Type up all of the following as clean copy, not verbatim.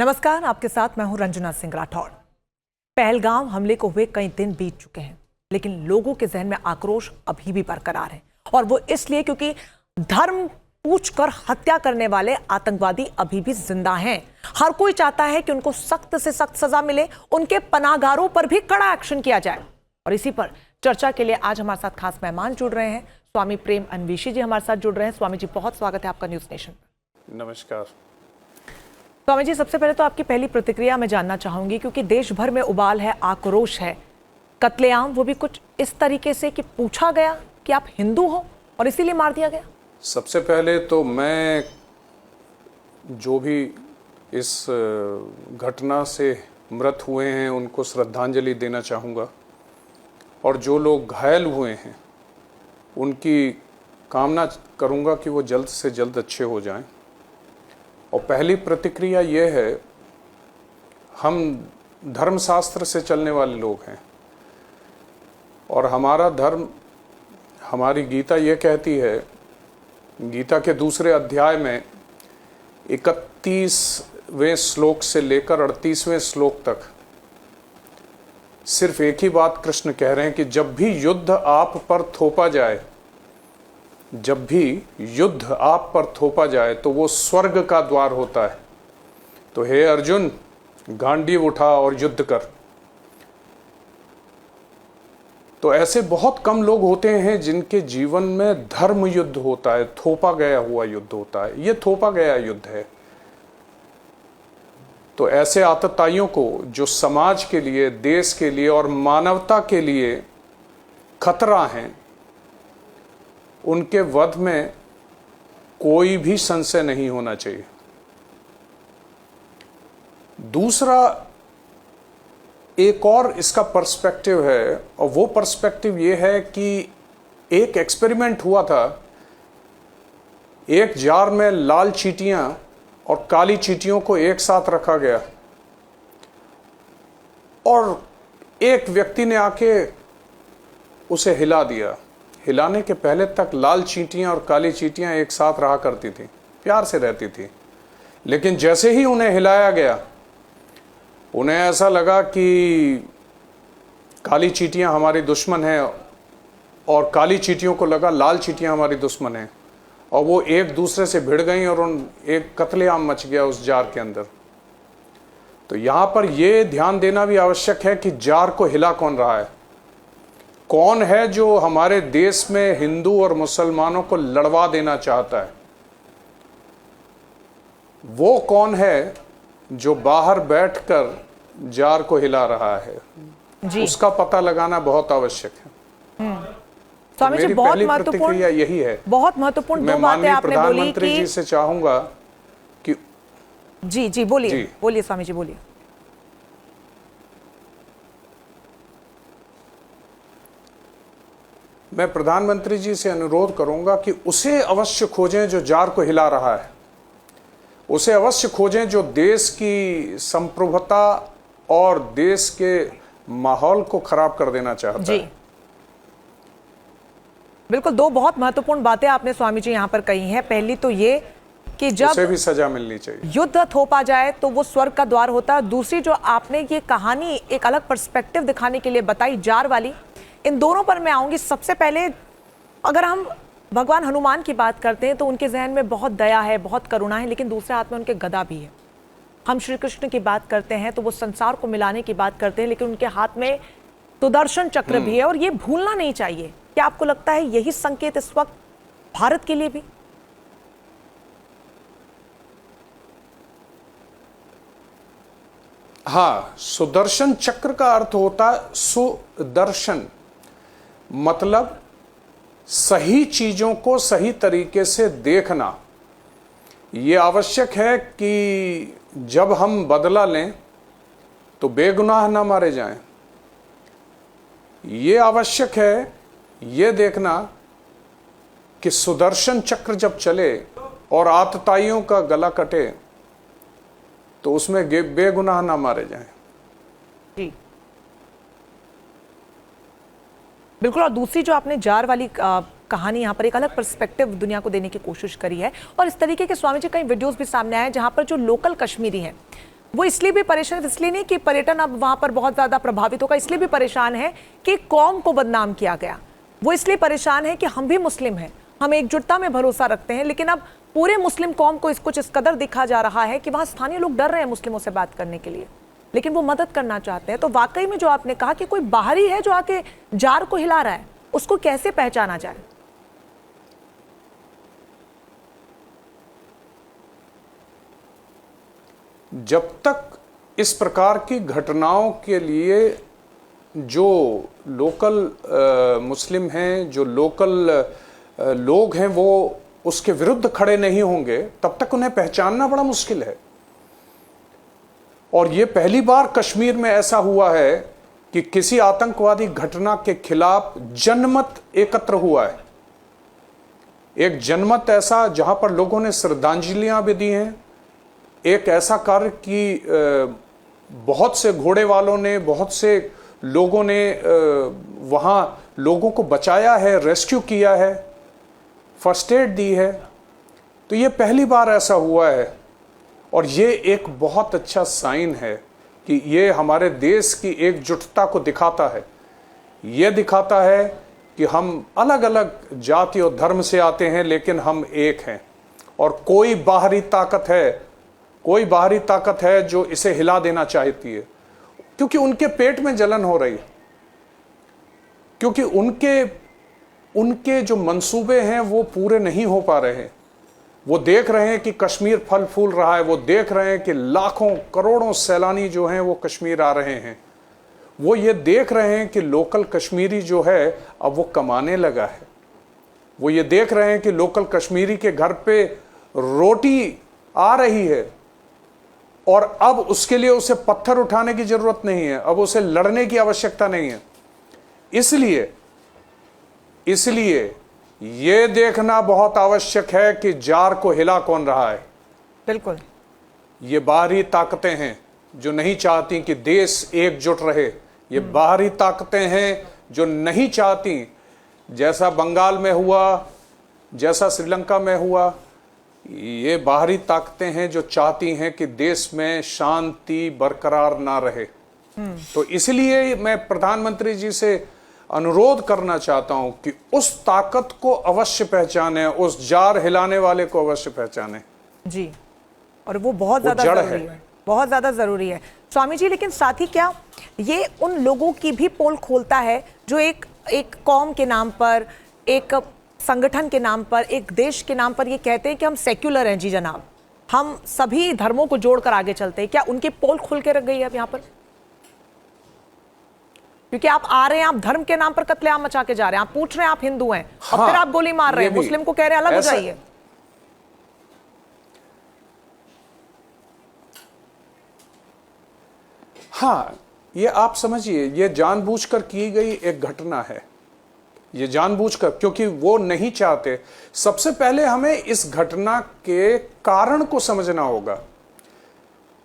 नमस्कार, आपके साथ मैं हूं रंजना सिंह राठौड़। पहलगाम हमले को हुए कई दिन बीत चुके हैं, लेकिन लोगों के जहन में आक्रोश अभी भी बरकरार है। और वो इसलिए क्योंकि धर्म पूछकर हत्या करने वाले आतंकवादी अभी भी जिंदा हैं। हर कोई चाहता है कि उनको सख्त से सख्त सजा मिले, उनके पनाहगारों पर भी कड़ा एक्शन किया जाए। और इसी पर चर्चा के लिए आज हमारे साथ खास मेहमान जुड़ रहे हैं। स्वामी प्रेम अन्वेशी जी हमारे साथ जुड़ रहे हैं। स्वामी जी, बहुत स्वागत है आपका न्यूज नेशन पर। नमस्कार स्वामी जी, सबसे पहले तो आपकी पहली प्रतिक्रिया मैं जानना चाहूंगी, क्योंकि देश भर में उबाल है, आक्रोश है। कत्लेआम वो भी कुछ इस तरीके से कि पूछा गया कि आप हिंदू हो और इसीलिए मार दिया गया। सबसे पहले तो मैं जो भी इस घटना से मृत हुए हैं उनको श्रद्धांजलि देना चाहूँगा, और जो लोग घायल हुए हैं उनकी कामना करूँगा कि वो जल्द से जल्द अच्छे हो जाएं। और पहली प्रतिक्रिया ये है, हम धर्मशास्त्र से चलने वाले लोग हैं और हमारा धर्म, हमारी गीता ये कहती है, गीता के दूसरे अध्याय में 31वें श्लोक से लेकर 38वें श्लोक तक सिर्फ एक ही बात कृष्ण कह रहे हैं कि जब भी युद्ध आप पर थोपा जाए, जब भी युद्ध आप पर थोपा जाए तो वो स्वर्ग का द्वार होता है। तो हे अर्जुन, गांडीव उठा और युद्ध कर। तो ऐसे बहुत कम लोग होते हैं जिनके जीवन में धर्म युद्ध होता है, थोपा गया हुआ युद्ध होता है। ये थोपा गया युद्ध है। तो ऐसे आतताइयों को, जो समाज के लिए, देश के लिए और मानवता के लिए खतरा हैं, उनके वध में कोई भी संशय नहीं होना चाहिए। दूसरा एक और इसका पर्सपेक्टिव है, और वो पर्सपेक्टिव ये है कि एक एक्सपेरिमेंट हुआ था। एक जार में लाल चींटियां और काली चींटियों को एक साथ रखा गया और एक व्यक्ति ने आके उसे हिला दिया। हिलाने के पहले तक लाल चींटियां और काली चींटियां एक साथ रहा करती थी, प्यार से रहती थी। लेकिन जैसे ही उन्हें हिलाया गया, उन्हें ऐसा लगा कि काली चींटियां हमारी दुश्मन हैं और काली चींटियों को लगा लाल चींटियां हमारी दुश्मन हैं, और वो एक दूसरे से भिड़ गई और एक कत्लेआम मच गया उस जार के अंदर। तो यहाँ पर ये ध्यान देना भी आवश्यक है कि जार को हिला कौन रहा है, कौन है जो हमारे देश में हिंदू और मुसलमानों को लड़वा देना चाहता है। वो कौन है जो बाहर बैठकर जार को हिला रहा है जी। उसका पता लगाना बहुत आवश्यक है। स्वामी जी, बहुत महत्वपूर्ण यही है, बहुत महत्वपूर्ण दो बातें आपने बोली। प्रधानमंत्री जी से चाहूंगा कि जी बोलिए, बोलिए स्वामी जी, बोलिए। मैं प्रधानमंत्री जी से अनुरोध करूंगा कि उसे अवश्य खोजें जो जार को हिला रहा है, उसे अवश्य खोजें जो देश की संप्रभुता और देश के माहौल को खराब कर देना चाहता है। बिल्कुल, दो बहुत महत्वपूर्ण बातें आपने स्वामी जी यहाँ पर कही हैं। पहली तो ये कि जब उसे भी सजा मिलनी चाहिए, युद्ध थोपा जाए तो वो स्वर्ग का द्वार होता है। दूसरी जो आपने ये कहानी एक अलग पर्सपेक्टिव दिखाने के लिए बताई, जार वाली, इन दोनों पर मैं आऊंगी। सबसे पहले अगर हम भगवान हनुमान की बात करते हैं तो उनके जहन में बहुत दया है, बहुत करुणा है, लेकिन दूसरे हाथ में उनके गदा भी है। हम श्री कृष्ण की बात करते हैं तो वो संसार को मिलाने की बात करते हैं, लेकिन उनके हाथ में सुदर्शन चक्र भी है, और ये भूलना नहीं चाहिए। क्या आपको लगता है यही संकेत इस वक्त भारत के लिए भी? हाँ, सुदर्शन चक्र का अर्थ होता है सुदर्शन, मतलब सही चीजों को सही तरीके से देखना। ये आवश्यक है कि जब हम बदला लें तो बेगुनाह ना मारे जाएं। ये आवश्यक है ये देखना कि सुदर्शन चक्र जब चले और आतताइयों का गला कटे तो उसमें बेगुनाह ना मारे जाएं। जी बिल्कुल। और दूसरी जो आपने जार वाली कहानी यहाँ पर एक अलग पर्सपेक्टिव दुनिया को देने की कोशिश करी है, और इस तरीके के स्वामी जी कई वीडियोस भी सामने आए जहाँ पर जो लोकल कश्मीरी हैं वो इसलिए भी परेशान, इसलिए नहीं कि पर्यटन अब वहां पर बहुत ज्यादा प्रभावित होगा, इसलिए भी परेशान है कि कौम को बदनाम किया गया। वो इसलिए परेशान है कि हम भी मुस्लिम हैं, हम एकजुटता में भरोसा रखते हैं, लेकिन अब पूरे मुस्लिम कौम को कुछ इस कदर दिखा जा रहा है कि वहां स्थानीय लोग डर रहे हैं मुस्लिमों से बात करने के लिए, लेकिन वो मदद करना चाहते हैं। तो वाकई में जो आपने कहा कि कोई बाहरी है जो आके जार को हिला रहा है, उसको कैसे पहचाना जाए? जब तक इस प्रकार की घटनाओं के लिए जो लोकल मुस्लिम हैं, जो लोकल लोग हैं, वो उसके विरुद्ध खड़े नहीं होंगे, तब तक उन्हें पहचानना बड़ा मुश्किल है। और ये पहली बार कश्मीर में ऐसा हुआ है कि किसी आतंकवादी घटना के खिलाफ जनमत एकत्र हुआ है। एक जनमत ऐसा जहां पर लोगों ने श्रद्धांजलियां भी दी हैं, एक ऐसा कार्य कि बहुत से घोड़े वालों ने, बहुत से लोगों ने वहां लोगों को बचाया है, रेस्क्यू किया है, फर्स्ट एड दी है। तो ये पहली बार ऐसा हुआ है और ये एक बहुत अच्छा साइन है कि ये हमारे देश की एकजुटता को दिखाता है। ये दिखाता है कि हम अलग अलग जाति और धर्म से आते हैं, लेकिन हम एक हैं और कोई बाहरी ताकत है जो इसे हिला देना चाहती है, क्योंकि उनके पेट में जलन हो रही है, क्योंकि उनके जो मंसूबे हैं वो पूरे नहीं हो पा रहे हैं। वो देख रहे हैं कि कश्मीर फल फूल रहा है, वो देख रहे हैं कि लाखों करोड़ों सैलानी जो हैं वो कश्मीर आ रहे हैं, वो ये देख रहे हैं कि लोकल कश्मीरी जो है अब वो कमाने लगा है, वो ये देख रहे हैं कि लोकल कश्मीरी के घर पे रोटी आ रही है और अब उसके लिए उसे पत्थर उठाने की जरूरत नहीं है, अब उसे लड़ने की आवश्यकता नहीं है। इसलिए ये देखना बहुत आवश्यक है कि जार को हिला कौन रहा है। बिल्कुल, ये बाहरी ताकतें हैं जो नहीं चाहती कि देश एकजुट रहे। ये बाहरी ताकतें हैं जो नहीं चाहती, जैसा बंगाल में हुआ, जैसा श्रीलंका में हुआ, ये बाहरी ताकतें हैं जो चाहती हैं कि देश में शांति बरकरार ना रहे। तो इसलिए मैं प्रधानमंत्री जी से अनुरोध करना चाहता हूं कि उस ताकत को अवश्य पहचाने, उस जार हिलाने वाले को अवश्य पहचाने जी, और वो बहुत ज्यादा जरूरी है, बहुत ज्यादा जरूरी है स्वामी जी। लेकिन साथ ही क्या ये उन लोगों की भी पोल खोलता है जो एक कौम के नाम पर, एक संगठन के नाम पर, एक देश के नाम पर ये कहते हैं कि हम सेक्युलर हैं जी जनाब, हम सभी धर्मों को जोड़कर आगे चलते हैं। क्या उनकी पोल खुल के रख गई है अब यहाँ पर? क्योंकि आप आ रहे हैं, आप धर्म के नाम पर कत्लेआम मचा के जा रहे हैं, आप पूछ रहे हैं आप हिंदू हैं, और फिर आप गोली मार रहे हैं, मुस्लिम को कह रहे हैं अलग हो जाइए। हाँ, ये आप समझिए, ये जानबूझकर की गई एक घटना है, ये जानबूझकर, क्योंकि वो नहीं चाहते। सबसे पहले हमें इस घटना के कारण को समझना होगा।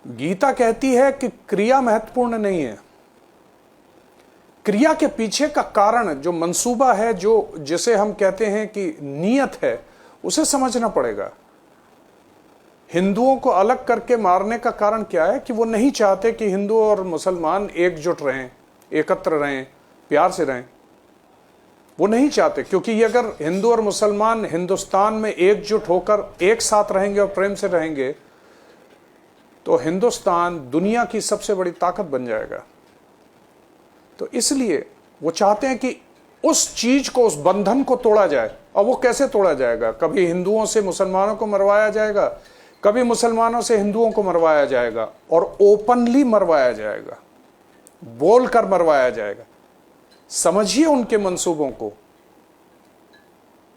गीता कहती है कि क्रिया महत्वपूर्ण नहीं है, क्रिया के पीछे का कारण, जो मंसूबा है, जो जिसे हम कहते हैं कि नीयत है, उसे समझना पड़ेगा। हिंदुओं को अलग करके मारने का कारण क्या है कि वो नहीं चाहते कि हिंदू और मुसलमान एकजुट रहें, एकत्र रहें, प्यार से रहें। वो नहीं चाहते, क्योंकि ये अगर हिंदू और मुसलमान हिंदुस्तान में एकजुट होकर एक साथ रहेंगे और प्रेम से रहेंगे तो हिंदुस्तान दुनिया की सबसे बड़ी ताकत बन जाएगा। तो इसलिए वो चाहते हैं कि उस चीज को, उस बंधन को तोड़ा जाए। और वो कैसे तोड़ा जाएगा? कभी हिंदुओं से मुसलमानों को मरवाया जाएगा, कभी मुसलमानों से हिंदुओं को मरवाया जाएगा, और ओपनली मरवाया जाएगा, बोलकर मरवाया जाएगा। समझिए उनके मंसूबों को।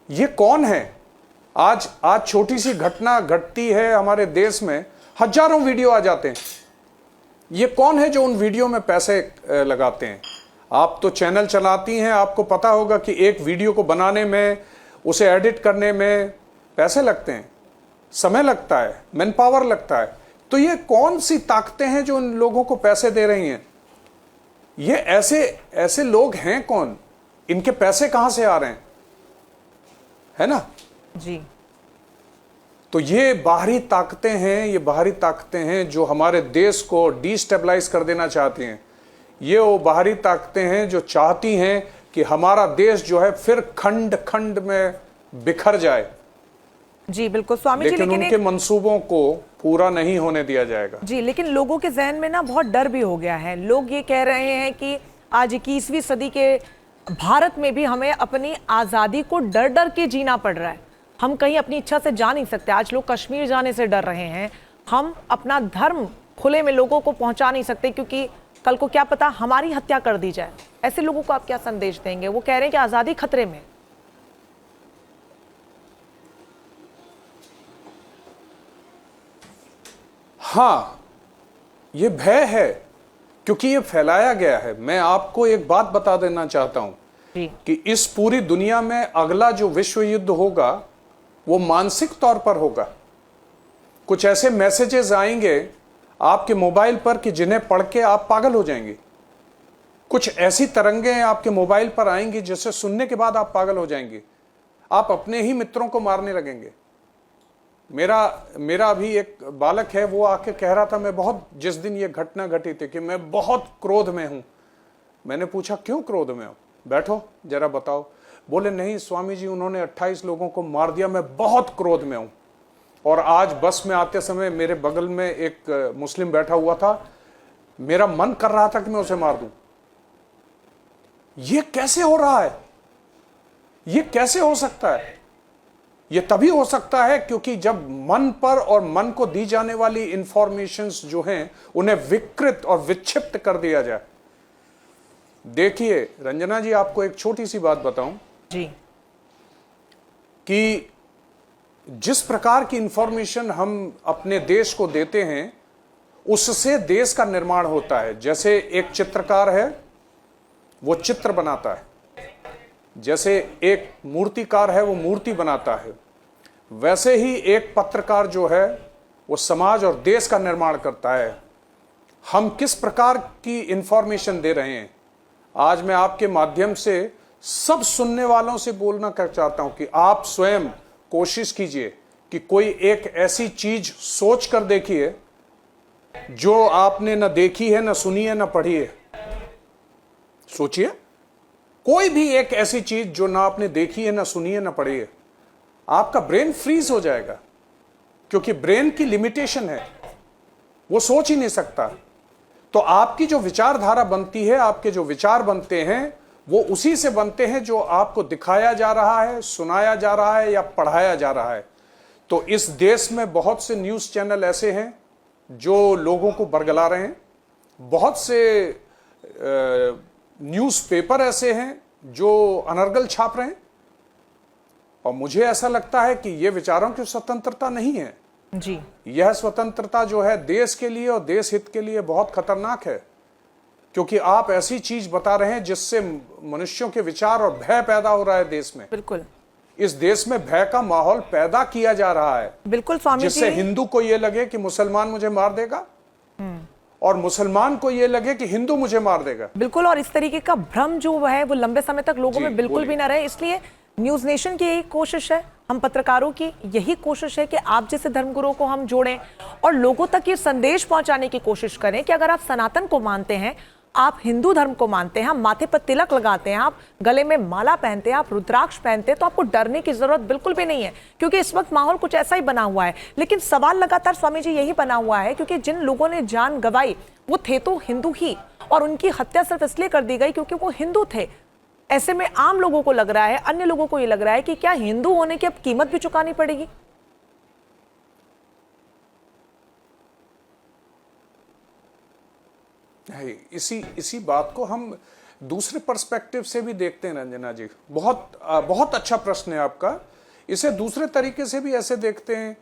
ये कौन है? आज छोटी सी घटना घटती है हमारे देश में, हजारों वीडियो आ जाते हैं। ये कौन है जो उन वीडियो में पैसे लगाते हैं? आप तो चैनल चलाती हैं, आपको पता होगा कि एक वीडियो को बनाने में, उसे एडिट करने में पैसे लगते हैं, समय लगता है, मैन पावर लगता है। तो ये कौन सी ताकतें हैं जो उन लोगों को पैसे दे रही हैं? ये ऐसे लोग हैं कौन? इनके पैसे कहां से आ रहे हैं? है ना जी। तो ये बाहरी ताकतें हैं जो हमारे देश को डिस्टेबलाइज कर देना चाहती हैं। ये वो बाहरी ताकतें हैं जो चाहती हैं कि हमारा देश जो है फिर खंड खंड में बिखर जाए। जी बिल्कुल स्वामी जी, लेकिन उनके मंसूबों को पूरा नहीं होने दिया जाएगा। जी, लेकिन लोगों के जहन में ना बहुत डर भी हो गया है। लोग ये कह रहे हैं कि आज 21वीं सदी के भारत में भी हमें अपनी आज़ादी को डर डर के जीना पड़ रहा है। हम कहीं अपनी इच्छा से जा नहीं सकते। आज लोग कश्मीर जाने से डर रहे हैं। हम अपना धर्म खुले में लोगों को पहुंचा नहीं सकते क्योंकि कल को क्या पता हमारी हत्या कर दी जाए। ऐसे लोगों को आप क्या संदेश देंगे? वो कह रहे हैं कि आज़ादी खतरे में। हाँ, ये भय है क्योंकि ये फैलाया गया है। मैं आपको एक बात बता देना चाहता हूं कि इस पूरी दुनिया में अगला जो विश्व युद्ध होगा वो मानसिक तौर पर होगा। कुछ ऐसे मैसेजेस आएंगे आपके मोबाइल पर कि जिन्हें पढ़ के आप पागल हो जाएंगे। कुछ ऐसी तरंगें आपके मोबाइल पर आएंगी जिसे सुनने के बाद आप पागल हो जाएंगे। आप अपने ही मित्रों को मारने लगेंगे। मेरा अभी एक बालक है, वो आके कह रहा था मैं बहुत, जिस दिन ये घटना घटी थी, कि मैं बहुत क्रोध में हूं। मैंने पूछा क्यों क्रोध में हो, बैठो जरा बताओ। बोले नहीं स्वामी जी, उन्होंने 28 लोगों को मार दिया, मैं बहुत क्रोध में हूं। और आज बस में आते समय मेरे बगल में एक मुस्लिम बैठा हुआ था, मेरा मन कर रहा था कि मैं उसे मार दूं। ये कैसे हो रहा है? ये कैसे हो सकता है? ये तभी हो सकता है क्योंकि जब मन पर और मन को दी जाने वाली इंफॉर्मेशंस जो हैं उन्हें विकृत और विक्षिप्त कर दिया जाए। देखिए रंजना जी, आपको एक छोटी सी बात बताऊं जी, कि जिस प्रकार की इंफॉर्मेशन हम अपने देश को देते हैं उससे देश का निर्माण होता है। जैसे एक चित्रकार है, वो चित्र बनाता है। जैसे एक मूर्तिकार है, वो मूर्ति बनाता है। वैसे ही एक पत्रकार जो है वो समाज और देश का निर्माण करता है। हम किस प्रकार की इंफॉर्मेशन दे रहे हैं, आज मैं आपके माध्यम से सब सुनने वालों से बोलना कर चाहता हूं कि आप स्वयं कोशिश कीजिए कि कोई एक ऐसी चीज सोच कर देखिए जो आपने न देखी है, न सुनी है, न पढ़ी है। सोचिए, कोई भी एक ऐसी चीज जो ना आपने देखी है, ना सुनी है, ना पढ़ी है। आपका ब्रेन फ्रीज हो जाएगा क्योंकि ब्रेन की लिमिटेशन है, वो सोच ही नहीं सकता। तो आपकी जो विचारधारा बनती है, आपके जो विचार बनते हैं, वो उसी से बनते हैं जो आपको दिखाया जा रहा है, सुनाया जा रहा है या पढ़ाया जा रहा है। तो इस देश में बहुत से न्यूज़ चैनल ऐसे हैं जो लोगों को बरगला रहे हैं। बहुत से न्यूज़पेपर ऐसे हैं जो अनर्गल छाप रहे हैं। और मुझे ऐसा लगता है कि यह विचारों की स्वतंत्रता नहीं है जी। यह स्वतंत्रता जो है देश के लिए और देश हित के लिए बहुत खतरनाक है, क्योंकि आप ऐसी चीज बता रहे हैं जिससे मनुष्यों के विचार और भय पैदा हो रहा है देश में। बिल्कुल, इस देश में भय का माहौल पैदा किया जा रहा है। बिल्कुल स्वामी जी, जिससे हिंदू को यह लगे कि मुसलमान मुझे मार देगा और मुसलमान को यह लगे कि हिंदू मुझे मार देगा। बिल्कुल। और इस तरीके का भ्रम जो है वो लंबे समय तक लोगों में बिल्कुल भी ना रहे, इसलिए न्यूज नेशन की यही कोशिश है, हम पत्रकारों की यही कोशिश है कि आप जैसे धर्मगुरुओं को हम जोड़ें और लोगों तक ये संदेश पहुंचाने की कोशिश करें कि अगर आप सनातन को मानते हैं, आप हिंदू धर्म को मानते हैं, आप माथे पर तिलक लगाते हैं, आप गले में माला पहनते हैं, आप रुद्राक्ष पहनते हैं, तो आपको डरने की जरूरत बिल्कुल भी नहीं है, क्योंकि इस वक्त माहौल कुछ ऐसा ही बना हुआ है। लेकिन सवाल लगातार स्वामी जी यही बना हुआ है क्योंकि जिन लोगों ने जान गंवाई वो थे तो हिंदू ही, और उनकी हत्या सिर्फ इसलिए कर दी गई क्योंकि वो हिंदू थे। ऐसे में आम लोगों को लग रहा है, अन्य लोगों को ये लग रहा है कि क्या हिंदू होने की अब कीमत भी चुकानी पड़ेगी? इसी बात को हम दूसरे पर्सपेक्टिव से भी देखते हैं रंजना जी। बहुत अच्छा प्रश्न है आपका। इसे दूसरे तरीके से भी ऐसे देखते हैं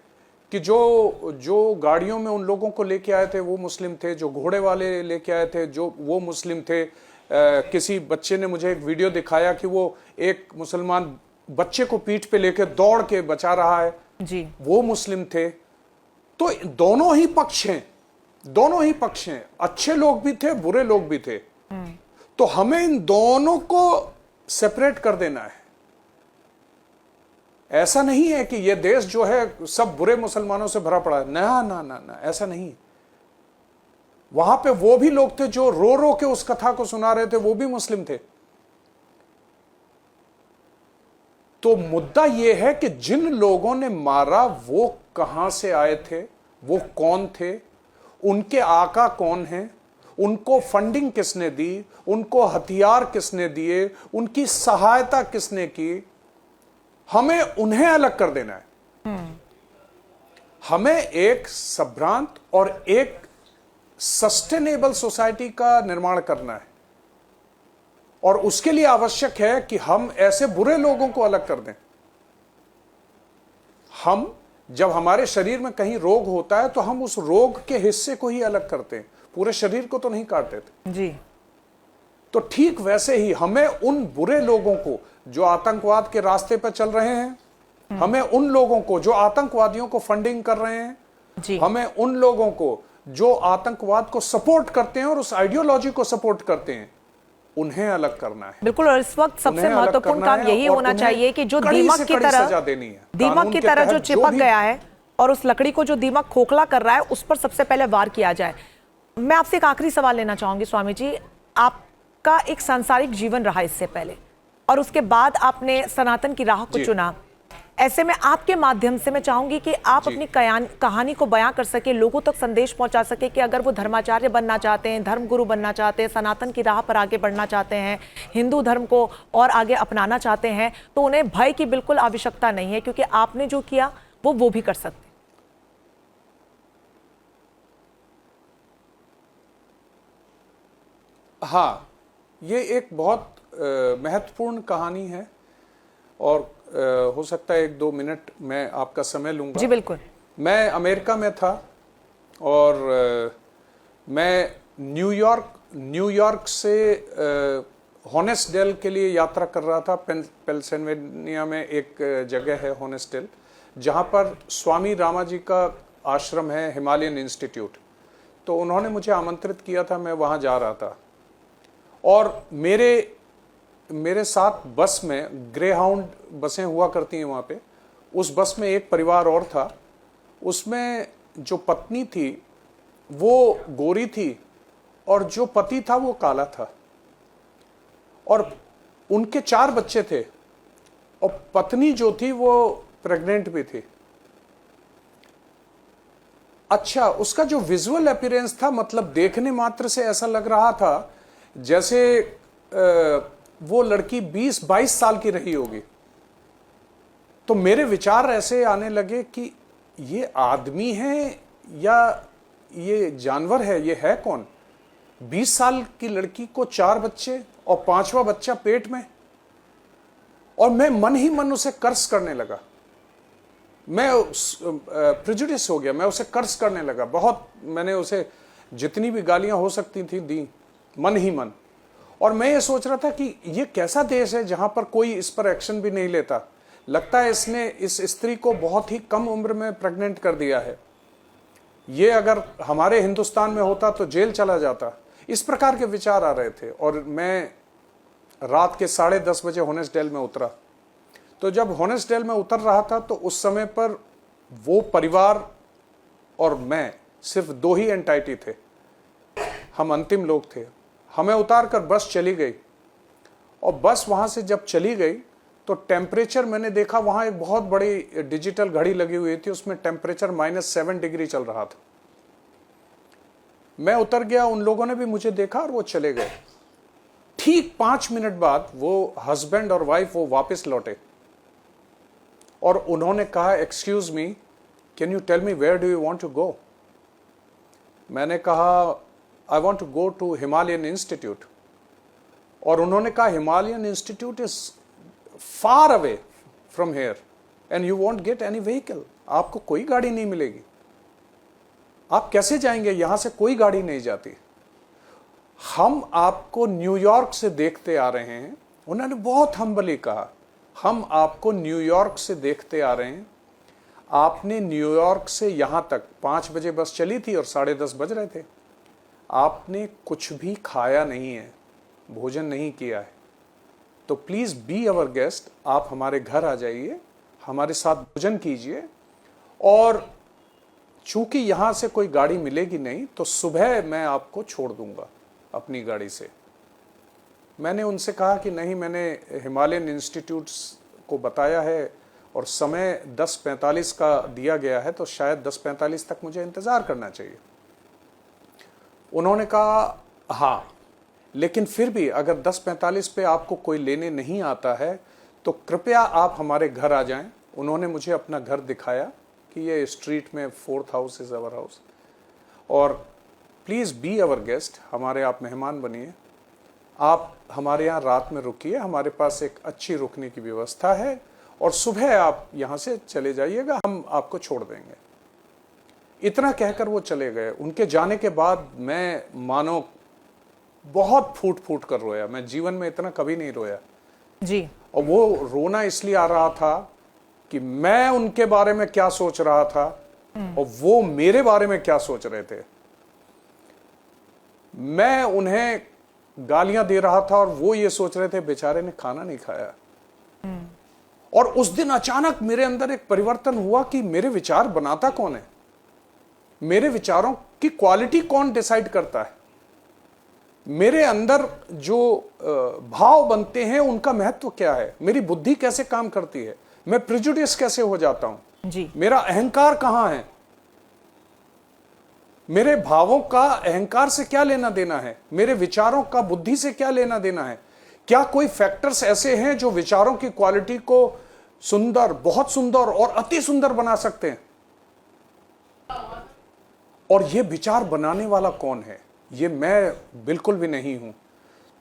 कि जो गाड़ियों में उन लोगों को लेके आए थे वो मुस्लिम थे, जो घोड़े वाले लेके आए थे जो वो मुस्लिम थे। किसी बच्चे ने मुझे एक वीडियो दिखाया कि वो एक मुसलमान बच्चे को पीठ पे लेके दौड़ के बचा रहा है जी, वो मुस्लिम थे। तो दोनों ही पक्ष हैं, दोनों ही पक्ष हैं, अच्छे लोग भी थे, बुरे लोग भी थे। तो हमें इन दोनों को सेपरेट कर देना है। ऐसा नहीं है कि ये देश जो है सब बुरे मुसलमानों से भरा पड़ा है, ना ना ना ना, ऐसा नहीं। वहां पे वो भी लोग थे जो रो रो के उस कथा को सुना रहे थे, वो भी मुस्लिम थे। तो मुद्दा यह है कि जिन लोगों ने मारा वो कहां से आए थे, वो कौन थे, उनके आका कौन हैं, उनको फंडिंग किसने दी, उनको हथियार किसने दिए, उनकी सहायता किसने की, हमें उन्हें अलग कर देना है। हमें एक संभ्रांत और एक सस्टेनेबल सोसाइटी का निर्माण करना है, और उसके लिए आवश्यक है कि हम ऐसे बुरे लोगों को अलग कर दें। हम जब हमारे शरीर में कहीं रोग होता है तो हम उस रोग के हिस्से को ही अलग करते हैं, पूरे शरीर को तो नहीं काट देते जी। तो ठीक वैसे ही हमें उन बुरे लोगों को जो आतंकवाद के रास्ते पर चल रहे हैं, हमें उन लोगों को जो आतंकवादियों को फंडिंग कर रहे हैं जी। हमें उन लोगों को जो आतंकवाद को सपोर्ट करते हैं और उस आइडियोलॉजी को सपोर्ट करते हैं, उन्हें अलग करना है। बिल्कुल, और इस वक्त सबसे महत्वपूर्ण काम यही होना चाहिए कि जो दीमक की तरह जो चिपक गया है और उस लकड़ी को जो दीमक खोखला कर रहा है, उस पर सबसे पहले वार किया जाए। मैं आपसे एक आखिरी सवाल लेना चाहूंगी स्वामी जी। आपका एक सांसारिक जीवन रहा इससे पहले, और उसके बाद आपने सनातन की राह को चुना। ऐसे में आपके माध्यम से मैं चाहूंगी कि आप अपनी कहानी को बयां कर सके, लोगों तक संदेश पहुंचा सके कि अगर वो धर्माचार्य बनना चाहते हैं, धर्मगुरु बनना चाहते हैं, सनातन की राह पर आगे बढ़ना चाहते हैं, हिंदू धर्म को और आगे अपनाना चाहते हैं, तो उन्हें भय की बिल्कुल आवश्यकता नहीं है, क्योंकि आपने जो किया वो भी कर सकते। हाँ, ये एक बहुत महत्वपूर्ण कहानी है, और हो सकता है 1-2 मिनट मैं आपका समय लूंगा। जी बिल्कुल। मैं अमेरिका में था और मैं न्यूयॉर्क से होनेस्डेल के लिए यात्रा कर रहा था। पेंसिल्वेनिया में एक जगह है होनेस्डेल, जहाँ पर स्वामी रामा जी का आश्रम है, हिमालयन इंस्टीट्यूट। तो उन्होंने मुझे आमंत्रित किया था, मैं वहाँ जा रहा था, और मेरे साथ बस में ग्रे हाउंड बसें हुआ करती हैं वहाँ पे। उस बस में एक परिवार और था, उसमें जो पत्नी थी वो गोरी थी और जो पति था वो काला था, और उनके 4 बच्चे थे, और पत्नी जो थी वो प्रेग्नेंट भी थी। अच्छा, उसका जो विजुअल अपीयरेंस था, मतलब देखने मात्र से ऐसा लग रहा था जैसे वो लड़की 20-22 साल की रही होगी। तो मेरे विचार ऐसे आने लगे कि ये आदमी है या ये जानवर है, ये है कौन? 20 साल की लड़की को 4 बच्चे और 5वां बच्चा पेट में। और मैं मन ही मन उसे कर्स करने लगा। मैं प्रेजुडिस हो गया, मैं उसे कर्स करने लगा। बहुत मैंने उसे जितनी भी गालियां हो सकती थी दी, मन ही मन। और मैं ये सोच रहा था कि ये कैसा देश है जहां पर कोई इस पर एक्शन भी नहीं लेता। लगता है इसने इस स्त्री को बहुत ही कम उम्र में प्रेग्नेंट कर दिया है। ये अगर हमारे हिंदुस्तान में होता तो जेल चला जाता। इस प्रकार के विचार आ रहे थे। और मैं रात के 10:30 बजे होनेस्डेल में उतरा। तो जब होनेस्डेल में उतर रहा था तो उस समय पर वो परिवार और मैं सिर्फ 2 ही एंटाइटी थे, हम अंतिम लोग थे। हमें उतार कर बस चली गई, और बस वहां से जब चली गई तो टेम्परेचर मैंने देखा, वहां एक बहुत बड़ी डिजिटल घड़ी लगी हुई थी, उसमें टेम्परेचर -7 डिग्री चल रहा था। मैं उतर गया, उन लोगों ने भी मुझे देखा और वो चले गए। ठीक 5 मिनट बाद वो हस्बैंड और वाइफ वो वापस लौटे और उन्होंने कहा, excuse me, can you tell me where do you want to go? मैंने कहा, I want to go to Himalayan Institute. और उन्होंने कहा, Himalayan Institute is far away from here and you want get any vehicle. आपको कोई गाड़ी नहीं मिलेगी, आप कैसे जाएंगे? यहां से कोई गाड़ी नहीं जाती। हम आपको न्यूयॉर्क से देखते आ रहे हैं। उन्होंने बहुत हम्बली कहा, हम आपको न्यूयॉर्क से देखते आ रहे हैं। आपने न्यूयॉर्क से यहां तक 5 बजे बस चली थी और 10:30 बज रहे थे। आपने कुछ भी खाया नहीं है, भोजन नहीं किया है। तो प्लीज बी अवर गेस्ट, आप हमारे घर आ जाइए, हमारे साथ भोजन कीजिए, और चूंकि यहाँ से कोई गाड़ी मिलेगी नहीं तो सुबह मैं आपको छोड़ दूंगा अपनी गाड़ी से। मैंने उनसे कहा कि नहीं, मैंने हिमालयन इंस्टीट्यूट्स को बताया है और समय 10:45 का दिया गया है, तो शायद 10:45 तक मुझे इंतज़ार करना चाहिए। उन्होंने कहा हाँ, लेकिन फिर भी अगर 10:45 पे आपको कोई लेने नहीं आता है तो कृपया आप हमारे घर आ जाएं। उन्होंने मुझे अपना घर दिखाया कि ये स्ट्रीट में 4th house is our house, और प्लीज़ बी अवर गेस्ट, हमारे आप मेहमान बनिए, आप हमारे यहाँ रात में रुकिए, हमारे पास एक अच्छी रुकने की व्यवस्था है, और सुबह आप यहाँ से चले जाइएगा, हम आपको छोड़ देंगे। इतना कहकर वो चले गए। उनके जाने के बाद मैं मानो बहुत फूट फूट कर रोया। मैं जीवन में इतना कभी नहीं रोया जी। और वो रोना इसलिए आ रहा था कि मैं उनके बारे में क्या सोच रहा था और वो मेरे बारे में क्या सोच रहे थे। मैं उन्हें गालियां दे रहा था और वो ये सोच रहे थे बेचारे ने खाना नहीं खाया। और उस दिन अचानक मेरे अंदर एक परिवर्तन हुआ कि मेरे विचार बनाता कौन है, मेरे विचारों की क्वालिटी कौन डिसाइड करता है, मेरे अंदर जो भाव बनते हैं उनका महत्व क्या है, मेरी बुद्धि कैसे काम करती है, मैं प्रिजुडिस कैसे हो जाता हूं जी। मेरा अहंकार कहां है, मेरे भावों का अहंकार से क्या लेना देना है, मेरे विचारों का बुद्धि से क्या लेना देना है। क्या कोई फैक्टर्स ऐसे हैं जो विचारों की क्वालिटी को सुंदर, बहुत सुंदर और अति सुंदर बना सकते हैं। और ये विचार बनाने वाला कौन है, ये मैं बिल्कुल भी नहीं हूं।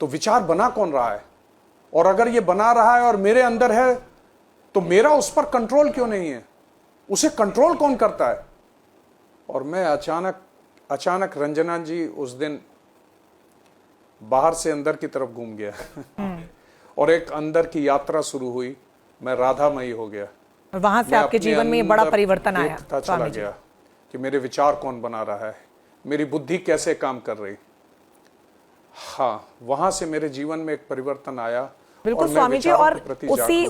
तो विचार बना कौन रहा है, और अगर ये बना रहा है और मेरे अंदर है तो मेरा उस पर कंट्रोल क्यों नहीं है, उसे कंट्रोल कौन करता है। और मैं अचानक रंजना जी उस दिन बाहर से अंदर की तरफ घूम गया और एक अंदर की यात्रा शुरू हुई। मैं राधामयी हो गया। और वहां से आपके जीवन में ये बड़ा परिवर्तन आया। चला गया कि मेरे विचार कौन बना रहा है, मेरी बुद्धि कैसे काम कर रही। हाँ, वहां से मेरे जीवन में एक परिवर्तन आया। बिल्कुल स्वामी जी, और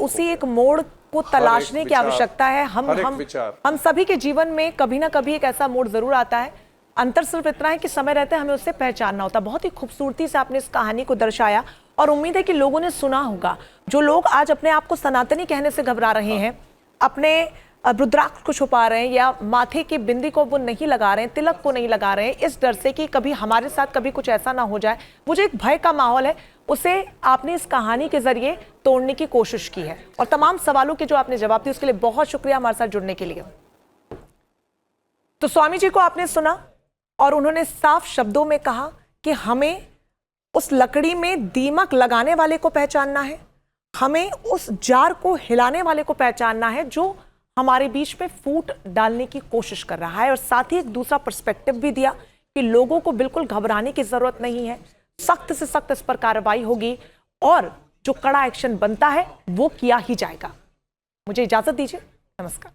उसी एक मोड़ को तलाशने की आवश्यकता है। हम सभी के जीवन में कभी ना कभी एक ऐसा मोड़ जरूर आता है। अंतर सिर्फ इतना है कि समय रहते हमें उससे पहचानना होता है। बहुत ही खूबसूरती से आपने इस कहानी को दर्शाया और उम्मीद है कि लोगों ने सुना होगा। जो लोग आज अपने आप को सनातनी कहने से घबरा रहे हैं, अपने रुद्राक्ष को छुपा रहे हैं या माथे की बिंदी को वो नहीं लगा रहे हैं, तिलक को नहीं लगा रहे हैं, इस डर से कि कभी हमारे साथ कभी कुछ ऐसा ना हो जाए, वो जो एक भय का माहौल है उसे आपने इस कहानी के जरिए तोड़ने की कोशिश की है। और तमाम सवालों के जो आपने जवाब दिए उसके लिए बहुत शुक्रिया हमारे साथ जुड़ने के लिए। तो स्वामी जी को आपने सुना और उन्होंने साफ शब्दों में कहा कि हमें उस लकड़ी में दीमक लगाने वाले को पहचानना है, हमें उस जार को हिलाने वाले को पहचानना है जो हमारे बीच में फूट डालने की कोशिश कर रहा है। और साथ ही एक दूसरा पर्सपेक्टिव भी दिया कि लोगों को बिल्कुल घबराने की जरूरत नहीं है, सख्त से सख्त इस पर कार्रवाई होगी और जो कड़ा एक्शन बनता है वो किया ही जाएगा। मुझे इजाजत दीजिए, नमस्कार।